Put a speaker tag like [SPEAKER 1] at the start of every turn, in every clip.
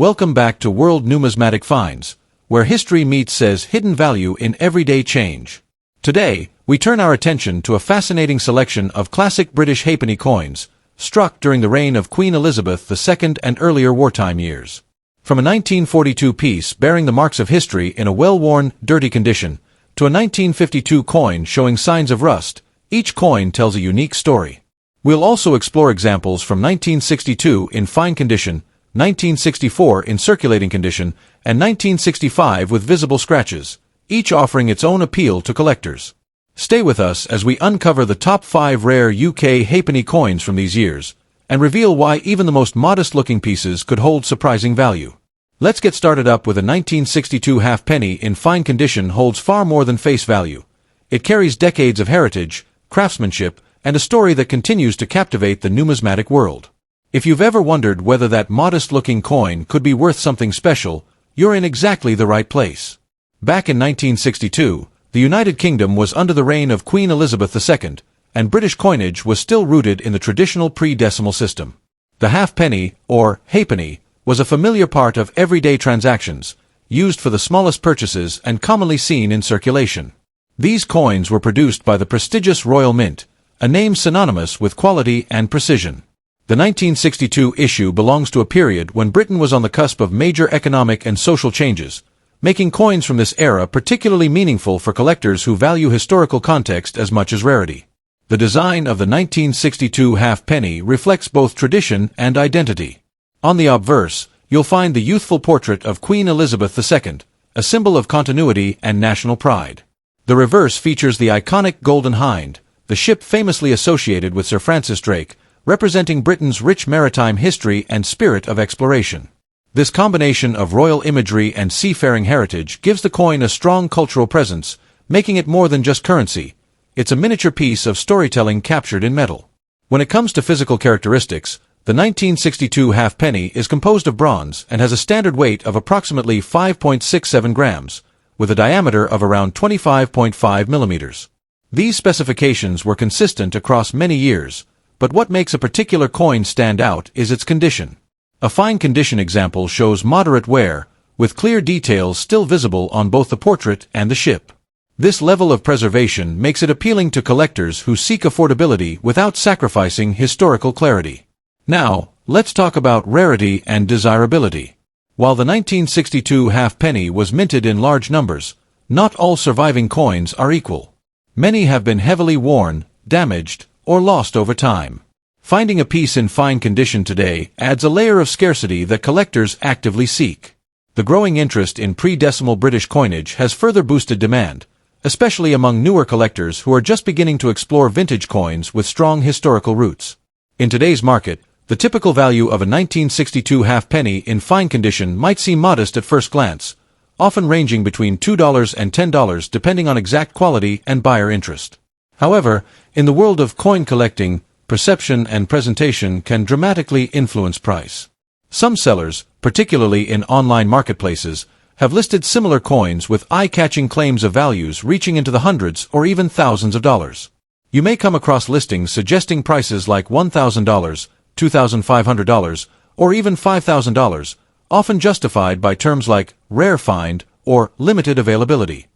[SPEAKER 1] Welcome back to World Numismatic Finds, where history meets says hidden value in everyday change. Today, we turn our attention to a fascinating selection of classic British halfpenny coins, struck during the reign of Queen Elizabeth II and earlier wartime years. From a 1942 piece bearing the marks of history in a well-worn, dirty condition, to a 1952 coin showing signs of rust, each coin tells a unique story. We'll also explore examples from 1962 in fine condition, 1964 in circulating condition, and 1965 with visible scratches, each offering its own appeal to collectors. Stay with us as we uncover the top 5 rare UK halfpenny coins from these years, and reveal why even the most modest-looking pieces could hold surprising value. Let's get started up with a 1962 halfpenny in fine condition holds far more than face value. It carries decades of heritage, craftsmanship, and a story that continues to captivate the numismatic world. If you've ever wondered whether that modest-looking coin could be worth something special, you're in exactly the right place. Back in 1962, the United Kingdom was under the reign of Queen Elizabeth II, and British coinage was still rooted in the traditional pre-decimal system. The halfpenny, or halfpenny, was a familiar part of everyday transactions, used for the smallest purchases and commonly seen in circulation. These coins were produced by the prestigious Royal Mint, a name synonymous with quality and precision. The 1962 issue belongs to a period when Britain was on the cusp of major economic and social changes, making coins from this era particularly meaningful for collectors who value historical context as much as rarity. The design of the 1962 halfpenny reflects both tradition and identity. On the obverse, you'll find the youthful portrait of Queen Elizabeth II, a symbol of continuity and national pride. The reverse features the iconic Golden Hind, the ship famously associated with Sir Francis Drake, representing Britain's rich maritime history and spirit of exploration. This combination of royal imagery and seafaring heritage gives the coin a strong cultural presence, making it more than just currency. It's a miniature piece of storytelling captured in metal. When it comes to physical characteristics, the 1962 halfpenny is composed of bronze and has a standard weight of approximately 5.67 grams, with a diameter of around 25.5 millimeters. These specifications were consistent across many years, but what makes a particular coin stand out is its condition. A fine condition example shows moderate wear, with clear details still visible on both the portrait and the ship. This level of preservation makes it appealing to collectors who seek affordability without sacrificing historical clarity. Now, let's talk about rarity and desirability. While the 1962 halfpenny was minted in large numbers, not all surviving coins are equal. Many have been heavily worn, damaged, or lost over time. Finding a piece in fine condition today adds a layer of scarcity that collectors actively seek. The growing interest in pre-decimal British coinage has further boosted demand, especially among newer collectors who are just beginning to explore vintage coins with strong historical roots. In today's market, the typical value of a 1962 halfpenny in fine condition might seem modest at first glance, often ranging between $2 and $10 depending on exact quality and buyer interest. However, in the world of coin collecting, perception and presentation can dramatically influence price. Some sellers, particularly in online marketplaces, have listed similar coins with eye-catching claims of values reaching into the hundreds or even thousands of dollars. You may come across listings suggesting prices like $1,000, $2,500, or even $5,000, often justified by terms like rare find or limited availability.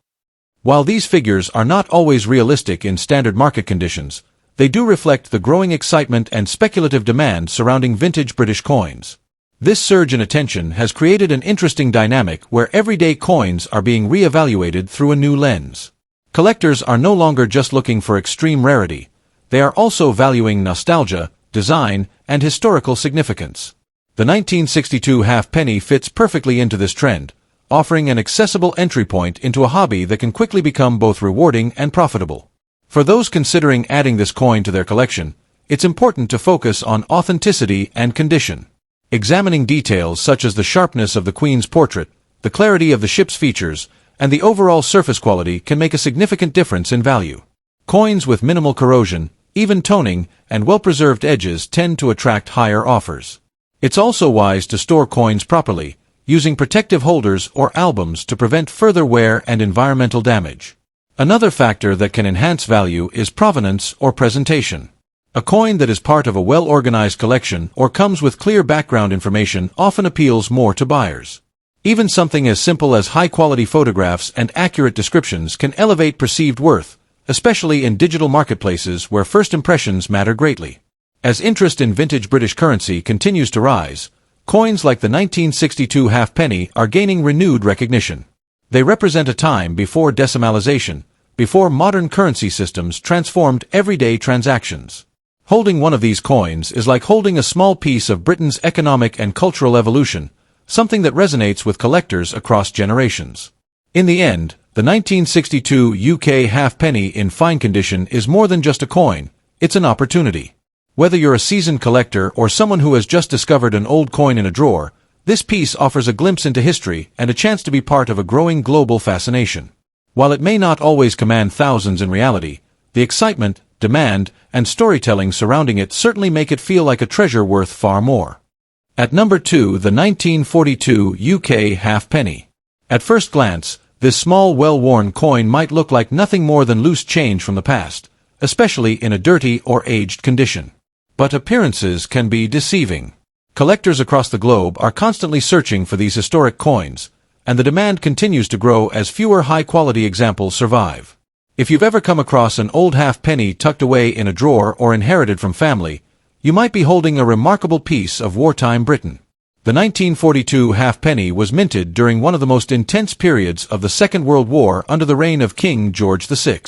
[SPEAKER 1] While these figures are not always realistic in standard market conditions, they do reflect the growing excitement and speculative demand surrounding vintage British coins. This surge in attention has created an interesting dynamic where everyday coins are being re-evaluated through a new lens. Collectors are no longer just looking for extreme rarity, they are also valuing nostalgia, design, and historical significance. The 1962 halfpenny fits perfectly into this trend, offering an accessible entry point into a hobby that can quickly become both rewarding and profitable. For those considering adding this coin to their collection, it's important to focus on authenticity and condition. Examining details such as the sharpness of the Queen's portrait, the clarity of the ship's features, and the overall surface quality can make a significant difference in value. Coins with minimal corrosion, even toning, and well-preserved edges tend to attract higher offers. It's also wise to store coins properly, using protective holders or albums to prevent further wear and environmental damage. Another factor that can enhance value is provenance or presentation. A coin that is part of a well-organized collection or comes with clear background information often appeals more to buyers. Even something as simple as high-quality photographs and accurate descriptions can elevate perceived worth, especially in digital marketplaces where first impressions matter greatly. As interest in vintage British currency continues to rise, coins like the 1962 halfpenny are gaining renewed recognition. They represent a time before decimalization, before modern currency systems transformed everyday transactions. Holding one of these coins is like holding a small piece of Britain's economic and cultural evolution, something that resonates with collectors across generations. In the end, the 1962 UK halfpenny in fine condition is more than just a coin, it's an opportunity. Whether you're a seasoned collector or someone who has just discovered an old coin in a drawer, this piece offers a glimpse into history and a chance to be part of a growing global fascination. While it may not always command thousands in reality, the excitement, demand, and storytelling surrounding it certainly make it feel like a treasure worth far more. At number 2, the 1942 UK halfpenny. At first glance, this small, well-worn coin might look like nothing more than loose change from the past, especially in a dirty or aged condition. But appearances can be deceiving. Collectors across the globe are constantly searching for these historic coins, and the demand continues to grow as fewer high-quality examples survive. If you've ever come across an old halfpenny tucked away in a drawer or inherited from family, you might be holding a remarkable piece of wartime Britain. The 1942 halfpenny was minted during one of the most intense periods of the Second World War under the reign of King George VI.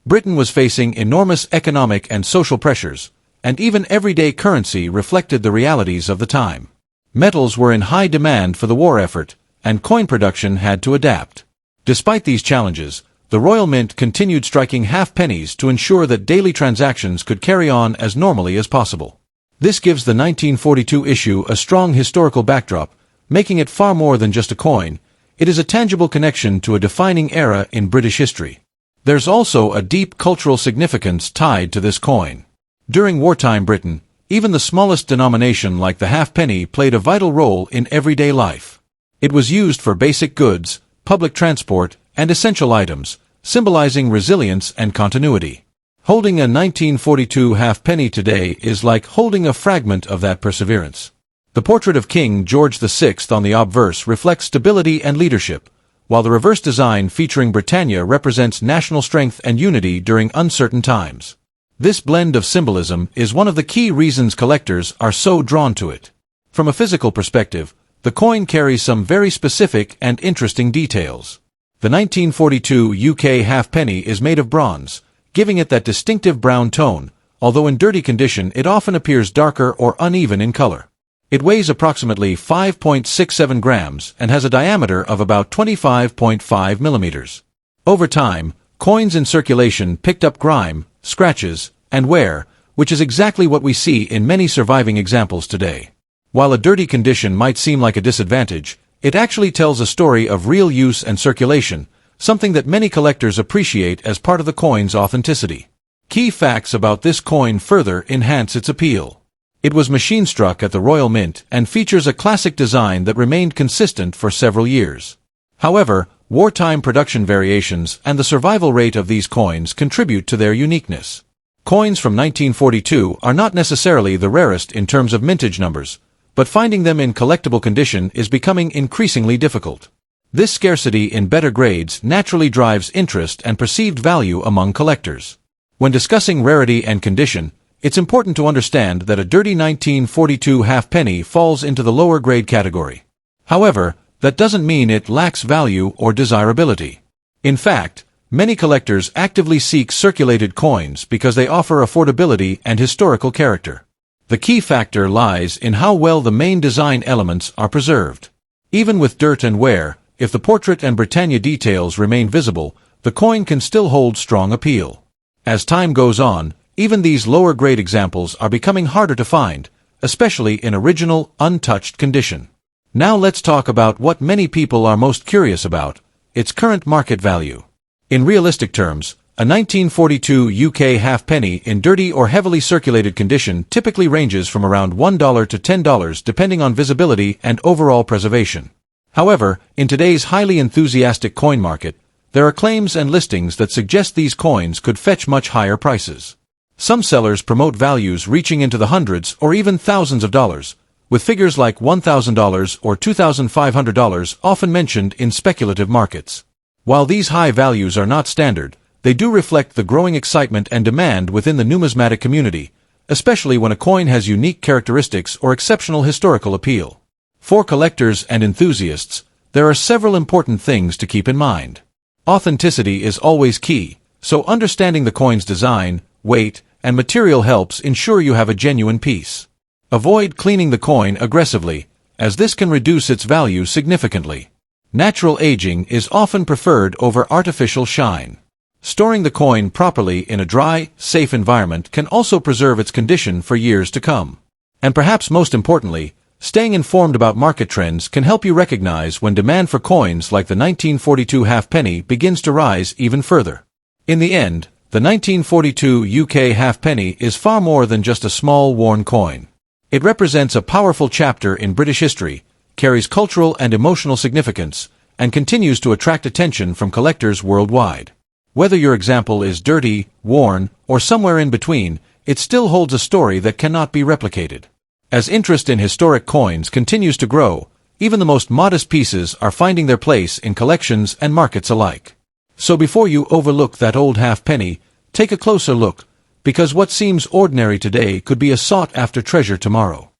[SPEAKER 1] Britain was facing enormous economic and social pressures, and even everyday currency reflected the realities of the time. Metals were in high demand for the war effort, and coin production had to adapt. Despite these challenges, the Royal Mint continued striking halfpennies to ensure that daily transactions could carry on as normally as possible. This gives the 1942 issue a strong historical backdrop, making it far more than just a coin. It is a tangible connection to a defining era in British history. There's also a deep cultural significance tied to this coin. During wartime Britain, even the smallest denomination like the halfpenny played a vital role in everyday life. It was used for basic goods, public transport, and essential items, symbolizing resilience and continuity. Holding a 1942 halfpenny today is like holding a fragment of that perseverance. The portrait of King George VI on the obverse reflects stability and leadership, while the reverse design featuring Britannia represents national strength and unity during uncertain times. This blend of symbolism is one of the key reasons collectors are so drawn to it. From a physical perspective, the coin carries some very specific and interesting details. The 1942 UK halfpenny is made of bronze, giving it that distinctive brown tone, although in dirty condition it often appears darker or uneven in color. It weighs approximately 5.67 grams and has a diameter of about 25.5 millimeters. Over time, coins in circulation picked up grime, scratches, and wear, which is exactly what we see in many surviving examples today. While a dirty condition might seem like a disadvantage, it actually tells a story of real use and circulation, something that many collectors appreciate as part of the coin's authenticity. Key facts about this coin further enhance its appeal. It was machine-struck at the Royal Mint and features a classic design that remained consistent for several years. However, wartime production variations and the survival rate of these coins contribute to their uniqueness. Coins from 1942 are not necessarily the rarest in terms of mintage numbers, but finding them in collectible condition is becoming increasingly difficult. This scarcity in better grades naturally drives interest and perceived value among collectors. When discussing rarity and condition, it's important to understand that a dirty 1942 halfpenny falls into the lower grade category. However, that doesn't mean it lacks value or desirability. In fact, many collectors actively seek circulated coins because they offer affordability and historical character. The key factor lies in how well the main design elements are preserved. Even with dirt and wear, if the portrait and Britannia details remain visible, the coin can still hold strong appeal. As time goes on, even these lower-grade examples are becoming harder to find, especially in original, untouched condition. Now let's talk about what many people are most curious about, its current market value. In realistic terms, a 1942 UK halfpenny in dirty or heavily circulated condition typically ranges from around $1 to $10 depending on visibility and overall preservation. However, in today's highly enthusiastic coin market, there are claims and listings that suggest these coins could fetch much higher prices. Some sellers promote values reaching into the hundreds or even thousands of dollars, with figures like $1,000 or $2,500 often mentioned in speculative markets. While these high values are not standard, they do reflect the growing excitement and demand within the numismatic community, especially when a coin has unique characteristics or exceptional historical appeal. For collectors and enthusiasts, there are several important things to keep in mind. Authenticity is always key, so understanding the coin's design, weight, and material helps ensure you have a genuine piece. Avoid cleaning the coin aggressively, as this can reduce its value significantly. Natural aging is often preferred over artificial shine. Storing the coin properly in a dry, safe environment can also preserve its condition for years to come. And perhaps most importantly, staying informed about market trends can help you recognize when demand for coins like the 1942 halfpenny begins to rise even further. In the end, the 1942 UK halfpenny is far more than just a small worn coin. It represents a powerful chapter in British history, carries cultural and emotional significance, and continues to attract attention from collectors worldwide. Whether your example is dirty, worn, or somewhere in between, it still holds a story that cannot be replicated. As interest in historic coins continues to grow, even the most modest pieces are finding their place in collections and markets alike. So before you overlook that old halfpenny, take a closer look, because what seems ordinary today could be a sought-after treasure tomorrow.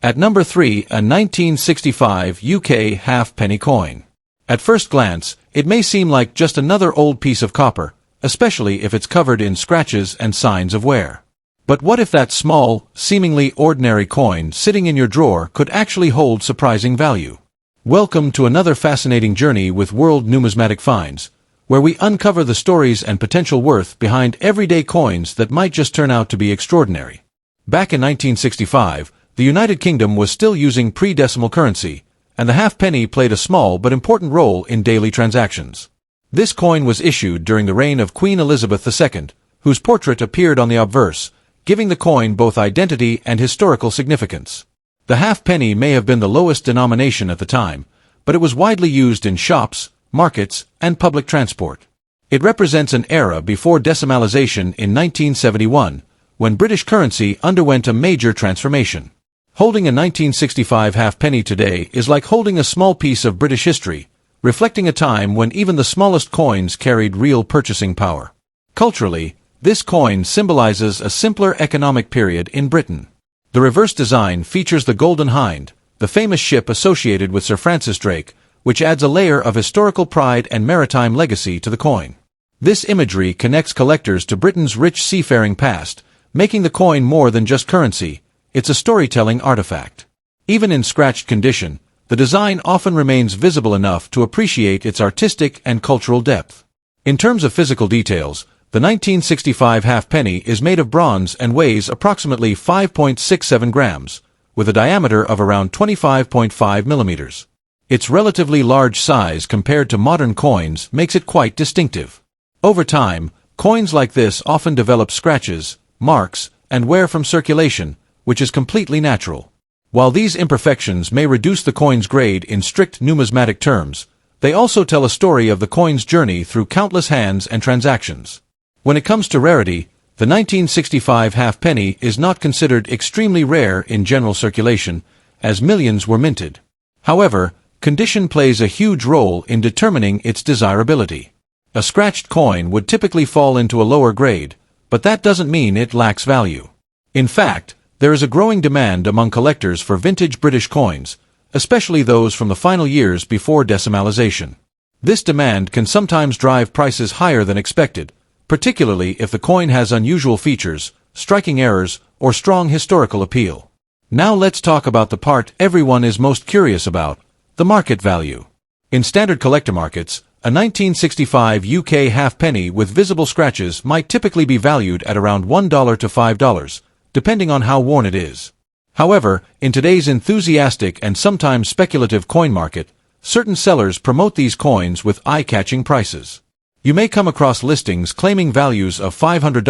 [SPEAKER 1] At number 3, a 1965 UK halfpenny coin. At first glance, it may seem like just another old piece of copper, especially if it's covered in scratches and signs of wear. But what if that small, seemingly ordinary coin sitting in your drawer could actually hold surprising value? Welcome to another fascinating journey with World Numismatic Finds, where we uncover the stories and potential worth behind everyday coins that might just turn out to be extraordinary. Back in 1965, the United Kingdom was still using pre-decimal currency, and the halfpenny played a small but important role in daily transactions. This coin was issued during the reign of Queen Elizabeth II, whose portrait appeared on the obverse, giving the coin both identity and historical significance. The halfpenny may have been the lowest denomination at the time, but it was widely used in shops, markets, and public transport. It represents an era before decimalization in 1971, when British currency underwent a major transformation. Holding a 1965 halfpenny today is like holding a small piece of British history, reflecting a time when even the smallest coins carried real purchasing power. Culturally, this coin symbolizes a simpler economic period in Britain. The reverse design features the Golden Hind, the famous ship associated with Sir Francis Drake, which adds a layer of historical pride and maritime legacy to the coin. This imagery connects collectors to Britain's rich seafaring past, making the coin more than just currency. It's a storytelling artifact. Even in scratched condition, the design often remains visible enough to appreciate its artistic and cultural depth. In terms of physical details, the 1965 halfpenny is made of bronze and weighs approximately 5.67 grams, with a diameter of around 25.5 millimeters. Its relatively large size compared to modern coins makes it quite distinctive. Over time, coins like this often develop scratches, marks, and wear from circulation, which is completely natural. While these imperfections may reduce the coin's grade in strict numismatic terms, they also tell a story of the coin's journey through countless hands and transactions. When it comes to rarity, the 1965 halfpenny is not considered extremely rare in general circulation, as millions were minted. However, condition plays a huge role in determining its desirability. A scratched coin would typically fall into a lower grade, but that doesn't mean it lacks value. In fact, there is a growing demand among collectors for vintage British coins, especially those from the final years before decimalization. This demand can sometimes drive prices higher than expected, particularly if the coin has unusual features, striking errors, or strong historical appeal. Now let's talk about the part everyone is most curious about, the market value. In standard collector markets, a 1965 UK halfpenny with visible scratches might typically be valued at around $1 to $5, depending on how worn it is. However, in today's enthusiastic and sometimes speculative coin market, certain sellers promote these coins with eye-catching prices. You may come across listings claiming values of $500,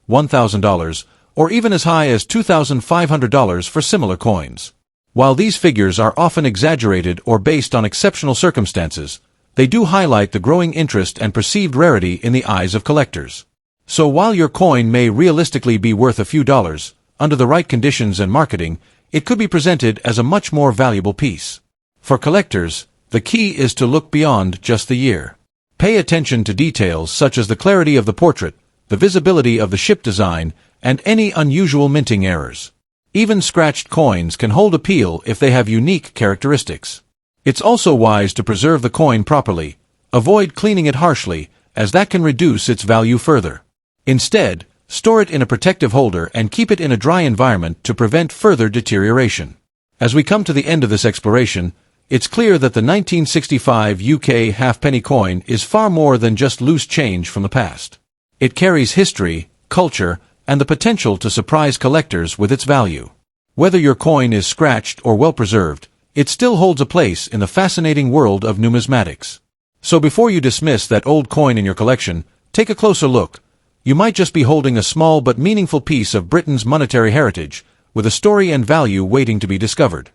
[SPEAKER 1] $1,000, or even as high as $2,500 for similar coins. While these figures are often exaggerated or based on exceptional circumstances, they do highlight the growing interest and perceived rarity in the eyes of collectors. So while your coin may realistically be worth a few dollars, under the right conditions and marketing, it could be presented as a much more valuable piece. For collectors, the key is to look beyond just the year. Pay attention to details such as the clarity of the portrait, the visibility of the ship design, and any unusual minting errors. Even scratched coins can hold appeal if they have unique characteristics. It's also wise to preserve the coin properly. Avoid cleaning it harshly, as that can reduce its value further. Instead, store it in a protective holder and keep it in a dry environment to prevent further deterioration. As we come to the end of this exploration, it's clear that the 1965 UK halfpenny coin is far more than just loose change from the past. It carries history, culture, and the potential to surprise collectors with its value. Whether your coin is scratched or well-preserved, it still holds a place in the fascinating world of numismatics. So before you dismiss that old coin in your collection, take a closer look. You might just be holding a small but meaningful piece of Britain's monetary heritage, with a story and value waiting to be discovered.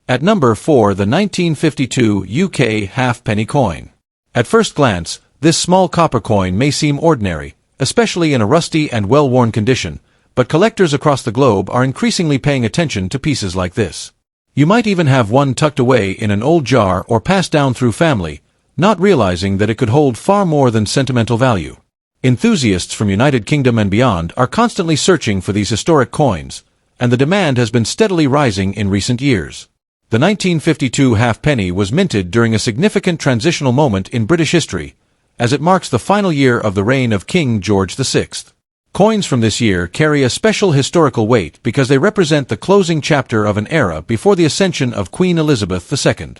[SPEAKER 1] At number 4, the 1952 UK halfpenny coin. At first glance, this small copper coin may seem ordinary, especially in a rusty and well-worn condition, but collectors across the globe are increasingly paying attention to pieces like this. You might even have one tucked away in an old jar or passed down through family, not realizing that it could hold far more than sentimental value. Enthusiasts from United Kingdom and beyond are constantly searching for these historic coins, and the demand has been steadily rising in recent years. The 1952 halfpenny was minted during a significant transitional moment in British history, as it marks the final year of the reign of King George VI. Coins from this year carry a special historical weight because they represent the closing chapter of an era before the ascension of Queen Elizabeth II.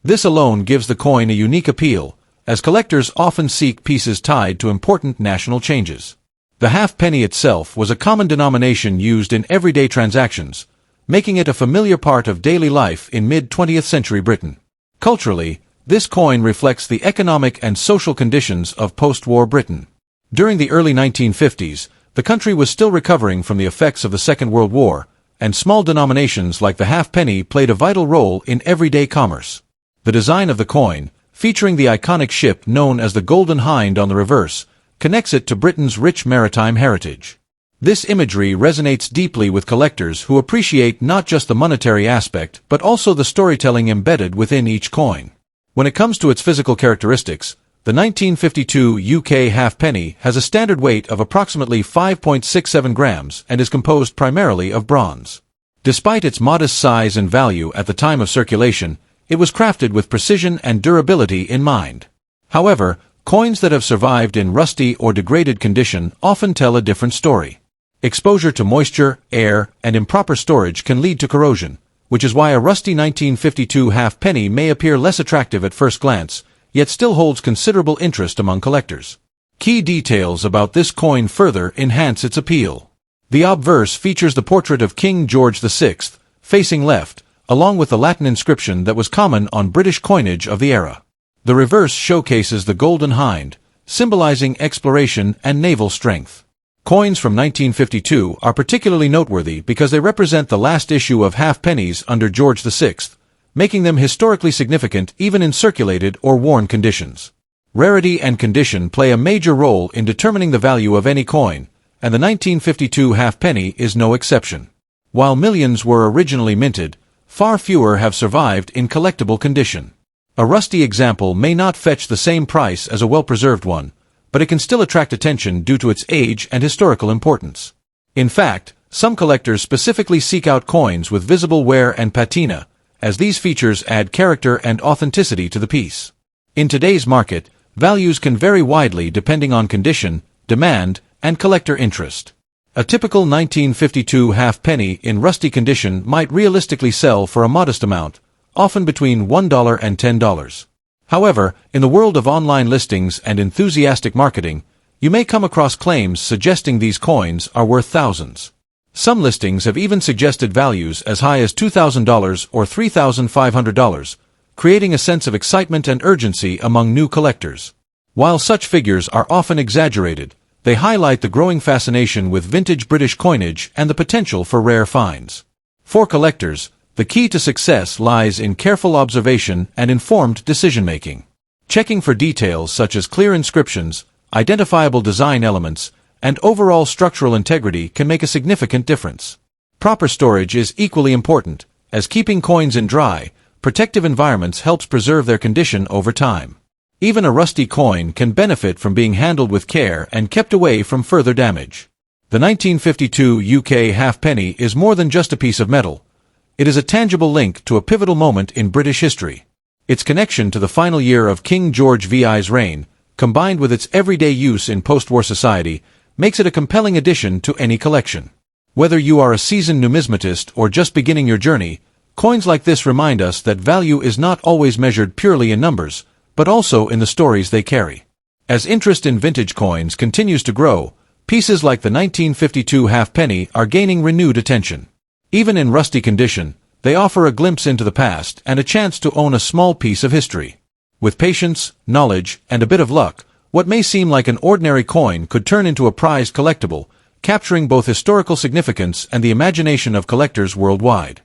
[SPEAKER 1] This alone gives the coin a unique appeal, as collectors often seek pieces tied to important national changes. The halfpenny itself was a common denomination used in everyday transactions, making it a familiar part of daily life in mid-20th century Britain. Culturally, this coin reflects the economic and social conditions of post-war Britain. During the early 1950s, the country was still recovering from the effects of the Second World War, and small denominations like the halfpenny played a vital role in everyday commerce. The design of the coin, featuring the iconic ship known as the Golden Hind on the reverse, connects it to Britain's rich maritime heritage. This imagery resonates deeply with collectors who appreciate not just the monetary aspect but also the storytelling embedded within each coin. When it comes to its physical characteristics, the 1952 UK halfpenny has a standard weight of approximately 5.67 grams and is composed primarily of bronze. Despite its modest size and value at the time of circulation, it was crafted with precision and durability in mind. However, coins that have survived in rusty or degraded condition often tell a different story. Exposure to moisture, air, and improper storage can lead to corrosion, which is why a rusty 1952 halfpenny may appear less attractive at first glance, yet still holds considerable interest among collectors. Key details about this coin further enhance its appeal. The obverse features the portrait of King George VI, facing left, along with the Latin inscription that was common on British coinage of the era. The reverse showcases the Golden Hind, symbolizing exploration and naval strength. Coins from 1952 are particularly noteworthy because they represent the last issue of halfpennies under George VI, making them historically significant even in circulated or worn conditions. Rarity and condition play a major role in determining the value of any coin, and the 1952 halfpenny is no exception. While millions were originally minted, far fewer have survived in collectible condition. A rusty example may not fetch the same price as a well-preserved one, but it can still attract attention due to its age and historical importance. In fact, some collectors specifically seek out coins with visible wear and patina, as these features add character and authenticity to the piece. In today's market, values can vary widely depending on condition, demand, and collector interest. A typical 1952 halfpenny in rusty condition might realistically sell for a modest amount, often between $1 and $10. However, in the world of online listings and enthusiastic marketing, you may come across claims suggesting these coins are worth thousands. Some listings have even suggested values as high as $2,000 or $3,500, creating a sense of excitement and urgency among new collectors. While such figures are often exaggerated, they highlight the growing fascination with vintage British coinage and the potential for rare finds. For collectors, the key to success lies in careful observation and informed decision-making. Checking for details such as clear inscriptions, identifiable design elements, and overall structural integrity can make a significant difference. Proper storage is equally important, as keeping coins in dry, protective environments helps preserve their condition over time. Even a rusty coin can benefit from being handled with care and kept away from further damage. The 1952 UK halfpenny is more than just a piece of metal. It is a tangible link to a pivotal moment in British history. Its connection to the final year of King George VI's reign, combined with its everyday use in post-war society, makes it a compelling addition to any collection. Whether you are a seasoned numismatist or just beginning your journey, coins like this remind us that value is not always measured purely in numbers, but also in the stories they carry. As interest in vintage coins continues to grow, pieces like the 1952 halfpenny are gaining renewed attention. Even in rusty condition, they offer a glimpse into the past and a chance to own a small piece of history. With patience, knowledge, and a bit of luck, what may seem like an ordinary coin could turn into a prized collectible, capturing both historical significance and the imagination of collectors worldwide.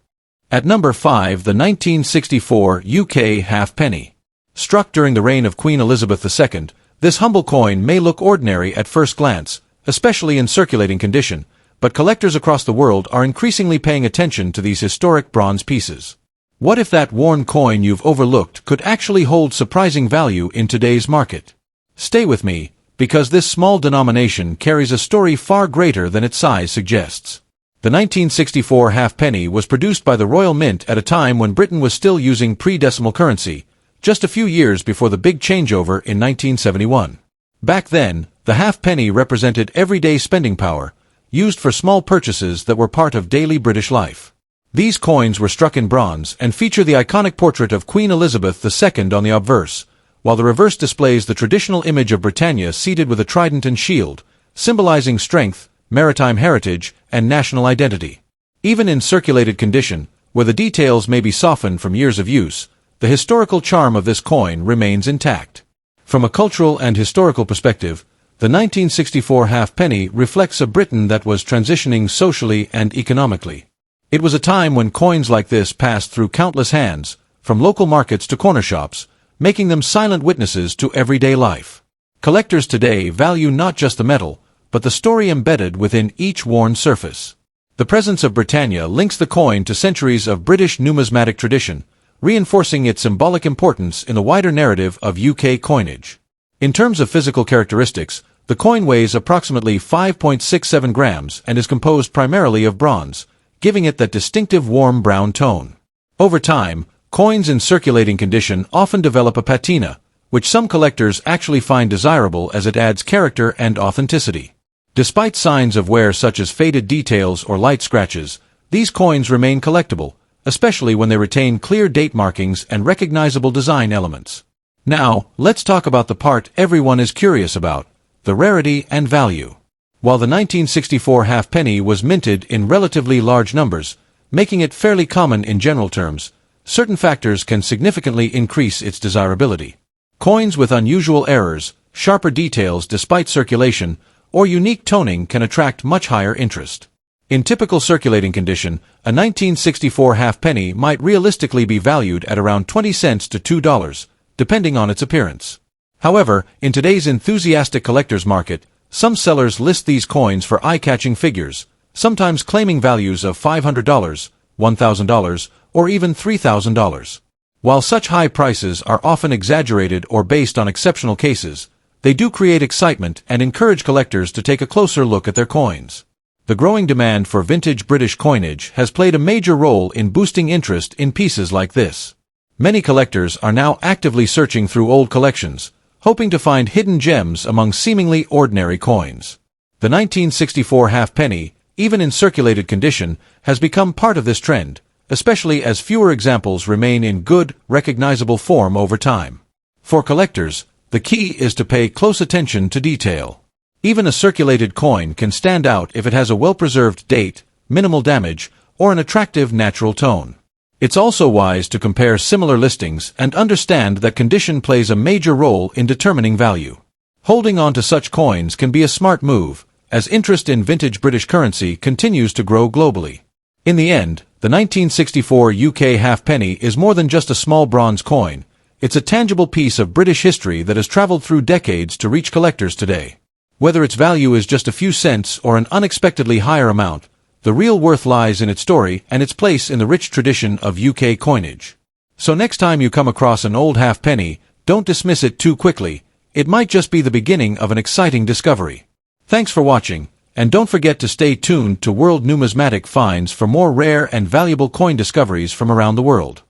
[SPEAKER 1] At number 5, the 1964 UK halfpenny. Struck during the reign of Queen Elizabeth II, this humble coin may look ordinary at first glance, especially in circulating condition, but collectors across the world are increasingly paying attention to these historic bronze pieces. What if that worn coin you've overlooked could actually hold surprising value in today's market? Stay with me, because this small denomination carries a story far greater than its size suggests. The 1964 halfpenny was produced by the Royal Mint at a time when Britain was still using pre-decimal currency, just a few years before the big changeover in 1971. Back then, the halfpenny represented everyday spending power, used for small purchases that were part of daily British life. These coins were struck in bronze and feature the iconic portrait of Queen Elizabeth II on the obverse, while the reverse displays the traditional image of Britannia seated with a trident and shield, symbolizing strength, maritime heritage, and national identity. Even in circulated condition, where the details may be softened from years of use, the historical charm of this coin remains intact. From a cultural and historical perspective, the 1964 halfpenny reflects a Britain that was transitioning socially and economically. It was a time when coins like this passed through countless hands, from local markets to corner shops, making them silent witnesses to everyday life. Collectors today value not just the metal, but the story embedded within each worn surface. The presence of Britannia links the coin to centuries of British numismatic tradition, reinforcing its symbolic importance in the wider narrative of UK coinage. In terms of physical characteristics, the coin weighs approximately 5.67 grams and is composed primarily of bronze, giving it that distinctive warm brown tone. Over time, coins in circulating condition often develop a patina, which some collectors actually find desirable as it adds character and authenticity. Despite signs of wear such as faded details or light scratches, these coins remain collectible, especially when they retain clear date markings and recognizable design elements. Now, let's talk about the part everyone is curious about, the rarity and value. While the 1964 halfpenny was minted in relatively large numbers, making it fairly common in general terms, certain factors can significantly increase its desirability. Coins with unusual errors, sharper details despite circulation, or unique toning can attract much higher interest. In typical circulating condition, a 1964 halfpenny might realistically be valued at around 20 cents to $2, depending on its appearance. However, in today's enthusiastic collector's market, some sellers list these coins for eye-catching figures, sometimes claiming values of $500, $1,000, or even $3,000. While such high prices are often exaggerated or based on exceptional cases, they do create excitement and encourage collectors to take a closer look at their coins. The growing demand for vintage British coinage has played a major role in boosting interest in pieces like this. Many collectors are now actively searching through old collections, hoping to find hidden gems among seemingly ordinary coins. The 1964 halfpenny, even in circulated condition, has become part of this trend, especially as fewer examples remain in good, recognizable form over time. For collectors, the key is to pay close attention to detail. Even a circulated coin can stand out if it has a well-preserved date, minimal damage, or an attractive natural tone. It's also wise to compare similar listings and understand that condition plays a major role in determining value. Holding on to such coins can be a smart move, as interest in vintage British currency continues to grow globally. In the end, the 1964 UK halfpenny is more than just a small bronze coin. It's a tangible piece of British history that has traveled through decades to reach collectors today. Whether its value is just a few cents or an unexpectedly higher amount, the real worth lies in its story and its place in the rich tradition of UK coinage. So next time you come across an old halfpenny, don't dismiss it too quickly. It might just be the beginning of an exciting discovery. Thanks for watching, and don't forget to stay tuned to World Numismatic Finds for more rare and valuable coin discoveries from around the world.